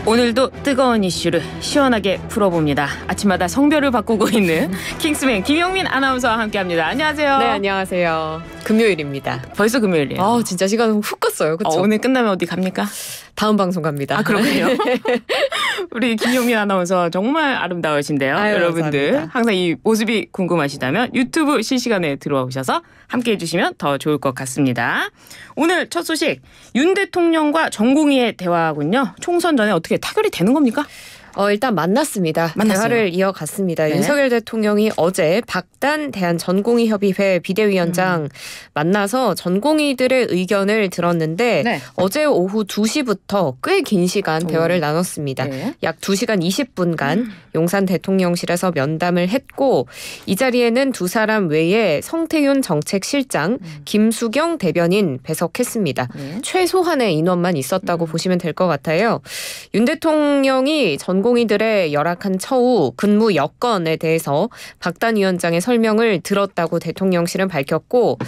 오늘도 뜨거운 이슈를 시원하게 풀어봅니다. 아침마다 성별을 바꾸고 있는 킹스맨 김용민 아나운서와 함께합니다. 안녕하세요. 네, 안녕하세요. 금요일입니다. 벌써 금요일이에요. 진짜 시간 훅 갔어요. 그렇죠? 오늘 끝나면 어디 갑니까? 다음 방송 갑니다. 아, 그렇군요. 우리 김용민 아나운서 정말 아름다우신데요. 아유, 여러분들 감사합니다. 항상 이 모습이 궁금하시다면 유튜브 실시간에 들어오셔서 함께해 주시면 더 좋을 것 같습니다. 오늘 첫 소식, 윤 대통령과 전공의의 대화군요. 총선 전에 어떻게 타결이 되는 겁니까? 일단 만났습니다. 만났어요. 대화를 이어갔습니다. 네. 윤석열 대통령이 어제 박단 대한전공의협의회 비대위원장 만나서 전공의들의 의견을 들었는데 네. 어제 오후 2시부터 꽤 긴 시간 대화를 나눴습니다. 네. 약 2시간 20분간 용산 대통령실에서 면담을 했고 이 자리에는 두 사람 외에 성태윤 정책실장, 김수경 대변인 배석했습니다. 네. 최소한의 인원만 있었다고 보시면 될 것 같아요. 윤 대통령이 전공의들의 열악한 처우, 근무 여건에 대해서 박단 위원장의 설명을 들었다고 대통령실은 밝혔고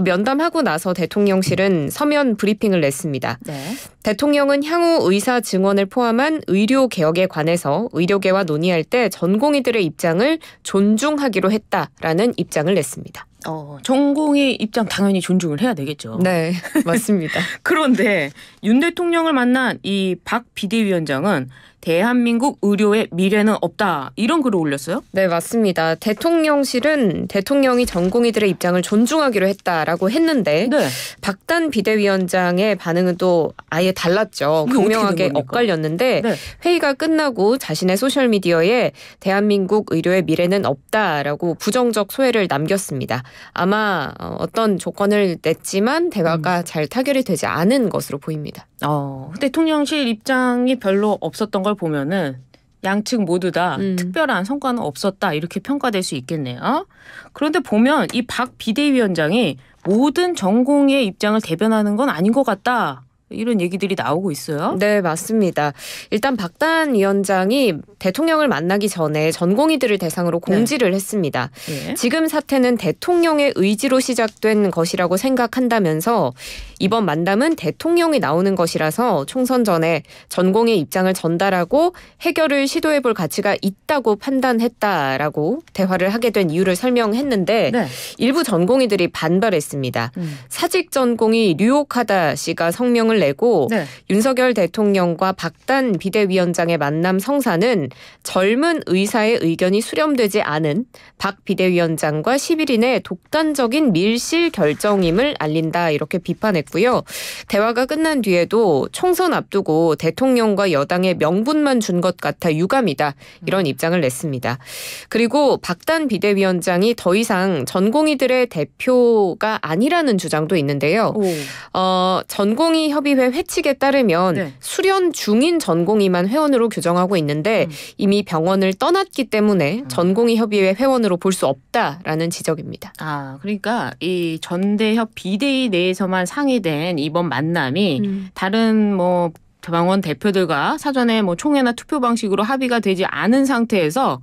면담하고 나서 대통령실은 서면 브리핑을 냈습니다. 네. 대통령은 향후 의사 증원을 포함한 의료 개혁에 관해서 의료계와 논의할 때 전공의들의 입장을 존중하기로 했다라는 입장을 냈습니다. 전공의 입장 당연히 존중을 해야 되겠죠. 네, 맞습니다. 그런데 윤 대통령을 만난 이 박 비대위원장은 대한민국 의료의 미래는 없다, 이런 글을 올렸어요? 네, 맞습니다. 대통령실은 대통령이 전공의들의 입장을 존중하기로 했다라고 했는데 네. 박단 비대위원장의 반응은 또 아예 달랐죠. 이게 어떻게 극명하게 된 겁니까? 엇갈렸는데 네. 회의가 끝나고 자신의 소셜미디어에 대한민국 의료의 미래는 없다라고 부정적 소회를 남겼습니다. 아마 어떤 조건을 냈지만 대화가 잘 타결이 되지 않은 것으로 보입니다. 대통령실 입장이 별로 없었던 걸 보면은 양측 모두 다 특별한 성과는 없었다, 이렇게 평가될 수 있겠네요. 그런데 보면 이 박 비대위원장이 모든 전공의 입장을 대변하는 건 아닌 것 같다, 이런 얘기들이 나오고 있어요. 네, 맞습니다. 일단 박단 위원장이 대통령을 만나기 전에 전공의들을 대상으로 공지를 했습니다. 예. 지금 사태는 대통령의 의지로 시작된 것이라고 생각한다면서 이번 만남은 대통령이 나오는 것이라서 총선 전에 전공의 입장을 전달하고 해결을 시도해볼 가치가 있다고 판단했다라고 대화를 하게 된 이유를 설명했는데 네. 일부 전공의들이 반발했습니다. 사직 전공의 류옥하다 씨가 성명을 내고 네. 윤석열 대통령과 박단 비대위원장의 만남 성사는 젊은 의사의 의견이 수렴되지 않은 박 비대위원장과 11인의 독단적인 밀실 결정임을 알린다, 이렇게 비판했고요. 대화가 끝난 뒤에도 총선 앞두고 대통령과 여당의 명분만 준 것 같아 유감이다, 이런 입장을 냈습니다. 그리고 박단 비대위원장이 더 이상 전공의들의 대표가 아니라는 주장도 있는데요. 전공의 협의회 회칙에 따르면 네. 수련 중인 전공의만 회원으로 규정하고 있는데 이미 병원을 떠났기 때문에 전공의 협의회 회원으로 볼 수 없다라는 지적입니다. 그러니까 이 전대협 비대위 내에서만 상의된 이번 만남이 다른 병원 대표들과 사전에 총회나 투표 방식으로 합의가 되지 않은 상태에서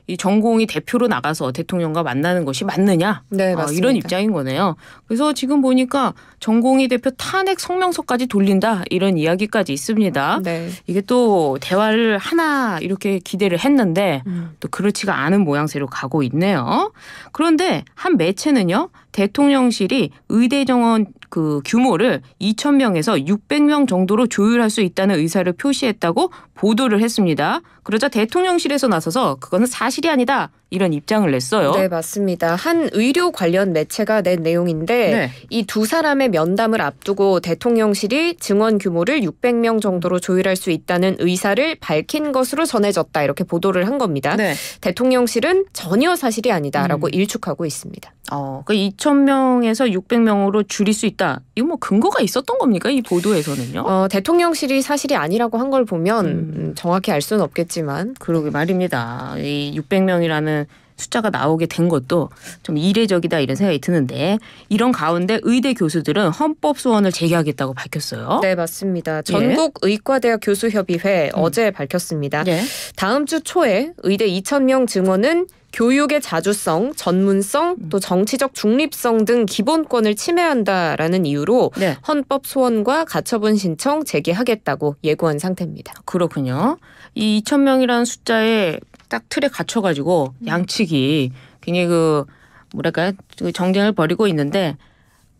이 전공의 대표로 나가서 대통령과 만나는 것이 맞느냐? 네, 맞습니다. 이런 입장인 거네요. 그래서 지금 보니까 전공의 대표 탄핵 성명서까지 돌린다, 이런 이야기까지 있습니다. 네. 이게 또 대화를 하나 이렇게 기대를 했는데 또 그렇지가 않은 모양새로 가고 있네요. 그런데 한 매체는요, 대통령실이 의대 정원 그 규모를 2,000명에서 600명 정도로 조율할 수 있다는 의사를 표시했다고 보도를 했습니다. 그러자 대통령실에서 나서서 그거는 사실이 아니다, 이런 입장을 냈어요. 네, 맞습니다. 한 의료 관련 매체가 낸 내용인데 네. 이 두 사람의 면담을 앞두고 대통령실이 증원 규모를 600명 정도로 조율할 수 있다는 의사를 밝힌 것으로 전해졌다, 이렇게 보도를 한 겁니다. 네. 대통령실은 전혀 사실이 아니다라고 일축하고 있습니다. 그 2,000명에서 600명으로 줄일 수 있다, 이거 근거가 있었던 겁니까, 이 보도에서는요? 대통령실이 사실이 아니라고 한 걸 보면 정확히 알 수는 없겠지만. 그러게 말입니다. 이 600명이라는 숫자가 나오게 된 것도 좀 이례적이다 이런 생각이 드는데 이런 가운데 의대 교수들은 헌법 소원을 제기하겠다고 밝혔어요. 네, 맞습니다. 전국 의과대학 교수협의회 어제 밝혔습니다. 네. 다음 주 초에 의대 2,000명 증원은 교육의 자주성, 전문성, 또 정치적 중립성 등 기본권을 침해한다라는 이유로 네. 헌법 소원과 가처분 신청 제기하겠다고 예고한 상태입니다. 그렇군요. 이 2,000명이라는 숫자에 딱 틀에 갇혀가지고 양측이 굉장히 뭐랄까 정쟁을 벌이고 있는데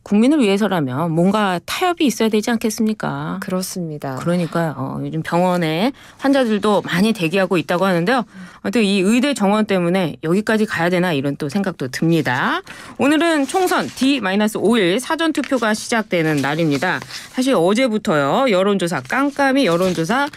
국민을 위해서라면 뭔가 타협이 있어야 되지 않겠습니까? 그렇습니다. 그러니까요. 요즘 병원에 환자들도 많이 대기하고 있다고 하는데요. 아무튼 이 의대 정원 때문에 여기까지 가야 되나 이런 또 생각도 듭니다. 오늘은 총선 D-5일 사전투표가 시작되는 날입니다. 사실 어제부터요. 여론조사 깜깜이 여론조사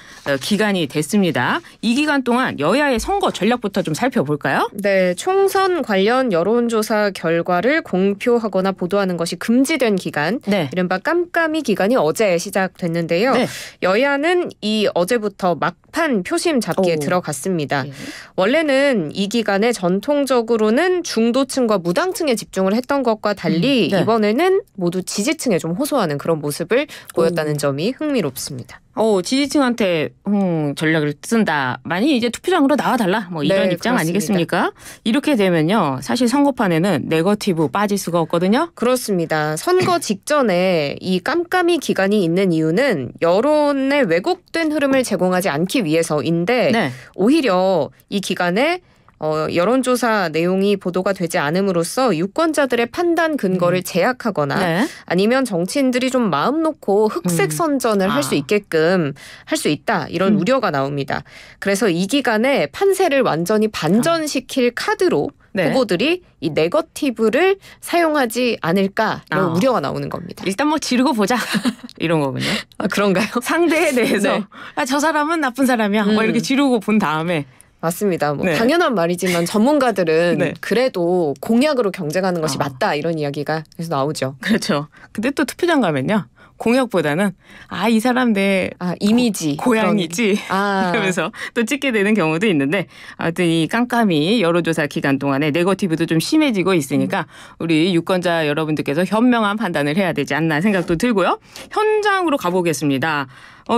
기간이 됐습니다. 이 기간 동안 여야의 선거 전략부터 좀 살펴볼까요? 네, 총선 관련 여론조사 결과를 공표하거나 보도하는 것이 금지된 기간, 네. 이른바 깜깜이 기간이 어제 시작됐는데요. 네. 여야는 이 어제부터 막판 표심 잡기에 들어갔습니다. 예. 원래는 이 기간에 전통적으로는 중도층과 무당층에 집중을 했던 것과 달리 네. 이번에는 모두 지지층에 좀 호소하는 그런 모습을 보였다는 점이 흥미롭습니다. 지지층한테 전략을 쓴다. 많이 이제 투표장으로 나와달라. 뭐 이런 네, 입장 그렇습니다. 아니겠습니까? 이렇게 되면요. 사실 선거판에는 네거티브 빠질 수가 없거든요. 그렇습니다. 선거 직전에 이 깜깜이 기간이 있는 이유는 여론의 왜곡된 흐름을 제공하지 않기 위해서인데 네. 오히려 이 기간에 여론조사 내용이 보도가 되지 않음으로써 유권자들의 판단 근거를 제약하거나 네. 아니면 정치인들이 좀 마음 놓고 흑색 선전을 할 수 있게끔 할 수 있다 이런 우려가 나옵니다. 그래서 이 기간에 판세를 완전히 반전시킬 카드로 네. 후보들이 이 네거티브를 사용하지 않을까 이런 우려가 나오는 겁니다. 일단 뭐 지르고 보자. 이런 거군요. 아, 그런가요? 상대에 대해서 네. 저 사람은 나쁜 사람이야. 뭐 이렇게 지르고 본 다음에 맞습니다. 뭐 네. 당연한 말이지만 전문가들은 네. 그래도 공약으로 경쟁하는 것이 어. 맞다 이런 이야기가 계속 나오죠. 그렇죠. 근데 또 투표장 가면요. 공약보다는 이 사람 내 이미지 고향이지 그런, 이러면서 또 찍게 되는 경우도 있는데 아무튼 이 깜깜이 여론조사 기간 동안에 네거티브도 좀 심해지고 있으니까 우리 유권자 여러분들께서 현명한 판단을 해야 되지 않나 생각도 들고요. 현장으로 가보겠습니다.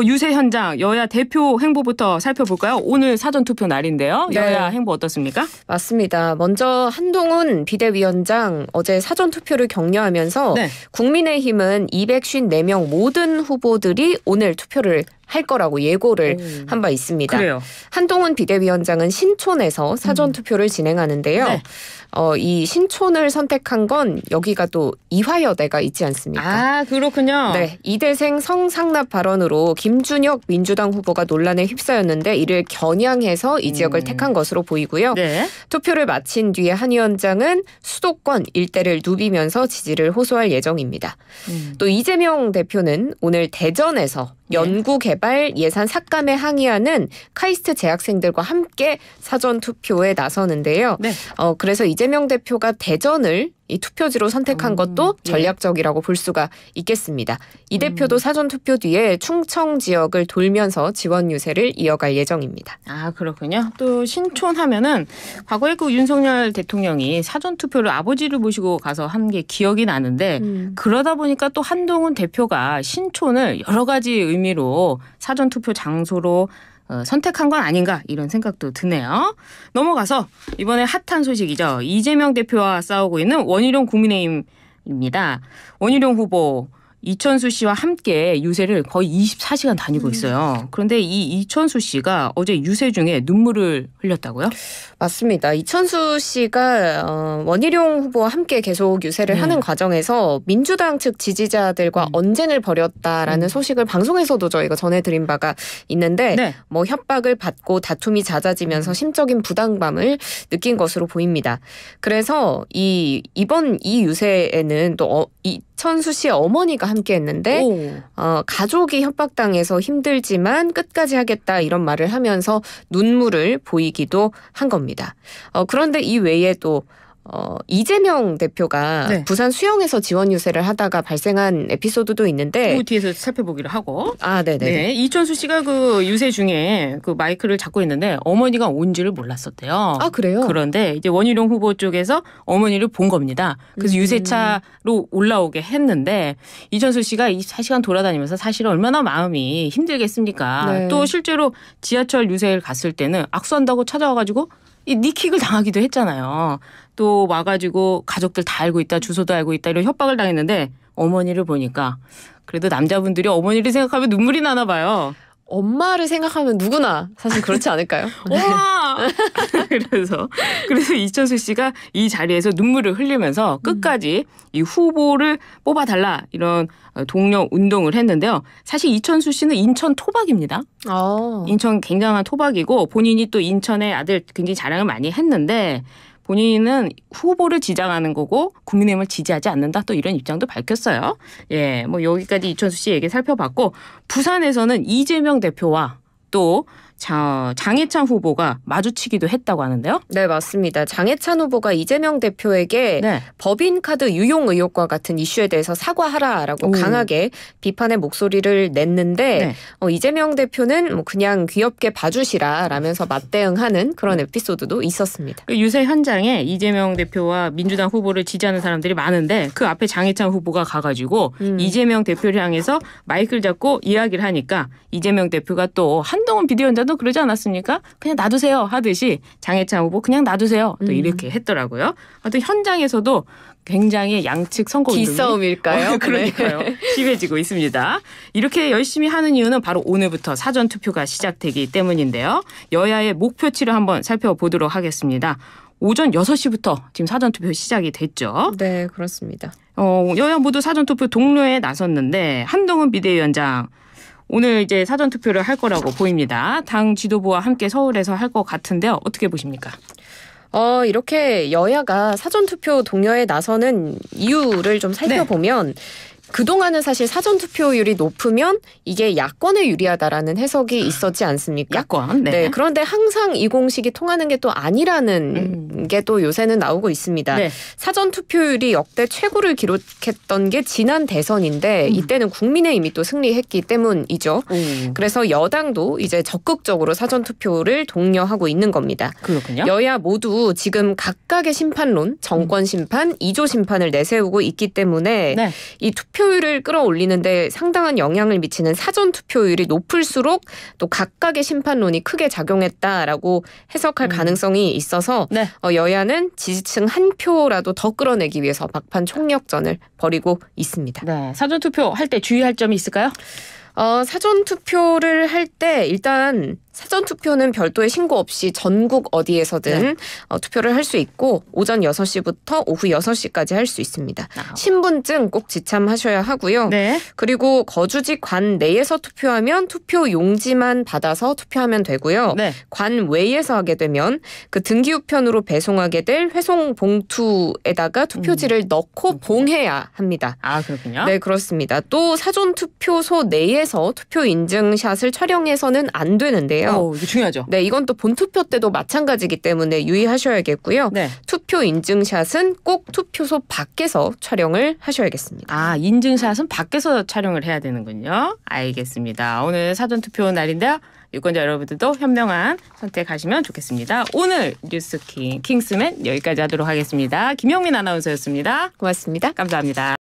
유세 현장 여야 대표 행보부터 살펴볼까요? 오늘 사전투표 날인데요. 네. 여야 행보 어떻습니까? 맞습니다. 먼저 한동훈 비대위원장 어제 사전투표를 격려하면서 네. 국민의힘은 254명 모든 후보들이 오늘 투표를 할 거라고 예고를 한 바 있습니다. 그래요. 한동훈 비대위원장은 신촌에서 사전투표를 진행하는데요. 네. 이 신촌을 선택한 건 여기가 또 이화여대가 있지 않습니까? 그렇군요. 네, 이대생 성상납 발언으로 김준혁 민주당 후보가 논란에 휩싸였는데 이를 겨냥해서 이 지역을 택한 것으로 보이고요. 네. 투표를 마친 뒤에 한 위원장은 수도권 일대를 누비면서 지지를 호소할 예정입니다. 또 이재명 대표는 오늘 대전에서 연구개발 예산 삭감에 항의하는 카이스트 재학생들과 함께 사전투표에 나서는데요. 네. 그래서 이재명 대표가 대전을 이 투표지로 선택한 것도 전략적이라고 볼 수가 있겠습니다. 이 대표도 사전투표 뒤에 충청 지역을 돌면서 지원 유세를 이어갈 예정입니다. 그렇군요. 또 신촌 하면은 과거에 윤석열 대통령이 사전투표를 아버지를 모시고 가서 한 게 기억이 나는데 그러다 보니까 또 한동훈 대표가 신촌을 여러 가지 의미로 사전투표 장소로 선택한 건 아닌가 이런 생각도 드네요. 넘어가서 이번에 핫한 소식이죠. 이재명 대표와 싸우고 있는 원희룡 국민의힘입니다. 원희룡 후보 이천수 씨와 함께 유세를 거의 24시간 다니고 있어요. 그런데 이 이천수 씨가 어제 유세 중에 눈물을 흘렸다고요? 맞습니다. 이천수 씨가 원희룡 후보와 함께 계속 유세를 하는 과정에서 민주당 측 지지자들과 언쟁을 벌였다라는 소식을 방송에서도 저희가 전해드린 바가 있는데 네. 뭐 협박을 받고 다툼이 잦아지면서 심적인 부담감을 느낀 것으로 보입니다. 그래서 이번 이 유세에는 또 이천수 씨의 어머니가 함께했는데 가족이 협박당해서 힘들지만 끝까지 하겠다 이런 말을 하면서 눈물을 보이기도 한 겁니다. 그런데 이 외에도 이재명 대표가 네. 부산 수영에서 지원 유세를 하다가 발생한 에피소드도 있는데 그 뒤에서 살펴보기로 하고. 네네. 네, 이천수 씨가 그 유세 중에 그 마이크를 잡고 있는데 어머니가 온지를 몰랐었대요. 그래요? 그런데 이제 원희룡 후보 쪽에서 어머니를 본 겁니다. 그래서 유세차로 올라오게 했는데 이천수 씨가 24시간 돌아다니면서 사실 얼마나 마음이 힘들겠습니까? 네. 또 실제로 지하철 유세를 갔을 때는 악수한다고 찾아와가지고 이 니킥을 당하기도 했잖아요. 또 와가지고 가족들 다 알고 있다, 주소도 알고 있다 이런 협박을 당했는데 어머니를 보니까 그래도 남자분들이 어머니를 생각하면 눈물이 나나 봐요. 엄마를 생각하면 누구나 사실 그렇지 않을까요? 엄마! 그래서 이천수 씨가 이 자리에서 눈물을 흘리면서 끝까지 이 후보를 뽑아달라 이런 동료 운동을 했는데요. 사실 이천수 씨는 인천 토박입니다. 인천 굉장한 토박이고 본인이 또 인천의 아들 굉장히 자랑을 많이 했는데 본인은 후보를 지정하는 거고 국민의힘을 지지하지 않는다 또 이런 입장도 밝혔어요. 예, 뭐 여기까지 이천수 씨 얘기 살펴봤고 부산에서는 이재명 대표와 또 장해찬 후보가 마주치기도 했다고 하는데요. 네, 맞습니다. 장해찬 후보가 이재명 대표에게 네. 법인카드 유용 의혹과 같은 이슈에 대해서 사과하라라고 강하게 비판의 목소리를 냈는데 네. 이재명 대표는 뭐 그냥 귀엽게 봐주시라라면서 맞대응하는 그런 에피소드도 있었습니다. 그 유세 현장에 이재명 대표와 민주당 후보를 지지하는 사람들이 많은데 그 앞에 장해찬 후보가 가가지고 이재명 대표를 향해서 마이크를 잡고 이야기를 하니까 이재명 대표가 또 한동훈 비대위원장도 그러지 않았습니까? 그냥 놔두세요 하듯이 장해찬 후보 그냥 놔두세요 또 이렇게 했더라고요. 또 현장에서도 굉장히 양측 선거 운동이 기싸움일까요? 그러니까요. 네. 심해지고 있습니다. 이렇게 열심히 하는 이유는 바로 오늘부터 사전투표가 시작되기 때문인데요. 여야의 목표치를 한번 살펴보도록 하겠습니다. 오전 6시부터 지금 사전투표 시작이 됐죠. 네, 그렇습니다. 여야 모두 사전투표 동료에 나섰는데 한동훈 비대위원장 오늘 이제 사전투표를 할 거라고 보입니다. 당 지도부와 함께 서울에서 할 것 같은데요. 어떻게 보십니까? 이렇게 여야가 사전투표 동료에 나서는 이유를 좀 살펴보면 그동안은 사실 사전투표율이 높으면 이게 야권에 유리하다라는 해석이 있었지 않습니까? 야권. 네. 그런데 항상 이 공식이 통하는 게 또 아니라는 게 또 요새는 나오고 있습니다. 네. 사전투표율이 역대 최고를 기록했던 게 지난 대선인데 이때는 국민의힘이 또 승리했기 때문이죠. 그래서 여당도 이제 적극적으로 사전투표를 독려하고 있는 겁니다. 그렇군요. 여야 모두 지금 각각의 심판론, 정권 심판, 2조 심판을 내세우고 있기 때문에 네. 이 투표율을 끌어올리는데 상당한 영향을 미치는 사전투표율이 높을수록 또 각각의 심판론이 크게 작용했다라고 해석할 가능성이 있어서 네. 여야는 지지층 한 표라도 더 끌어내기 위해서 막판 총력전을 벌이고 있습니다. 네. 사전투표 할 때 주의할 점이 있을까요? 사전투표를 할 때 일단 사전투표는 별도의 신고 없이 전국 어디에서든 투표를 할 수 있고 오전 6시부터 오후 6시까지 할 수 있습니다. 신분증 꼭 지참하셔야 하고요. 네. 그리고 거주지 관 내에서 투표하면 투표 용지만 받아서 투표하면 되고요. 네. 관 외에서 하게 되면 그 등기우편으로 배송하게 될 회송 봉투에다가 투표지를 넣고 봉해야 합니다. 아, 그렇군요. 네, 그렇습니다. 또 사전투표소 내에서 투표 인증샷을 촬영해서는 안 되는데요. 이거 중요하죠. 네, 이건 또 본투표 때도 마찬가지이기 때문에 유의하셔야겠고요. 네. 투표 인증샷은 꼭 투표소 밖에서 촬영을 하셔야겠습니다. 아, 인증샷은 밖에서 촬영을 해야 되는군요. 알겠습니다. 오늘 사전투표 날인데요. 유권자 여러분들도 현명한 선택하시면 좋겠습니다. 오늘 뉴스킹 킹스맨 여기까지 하도록 하겠습니다. 김영민 아나운서였습니다. 고맙습니다. 감사합니다.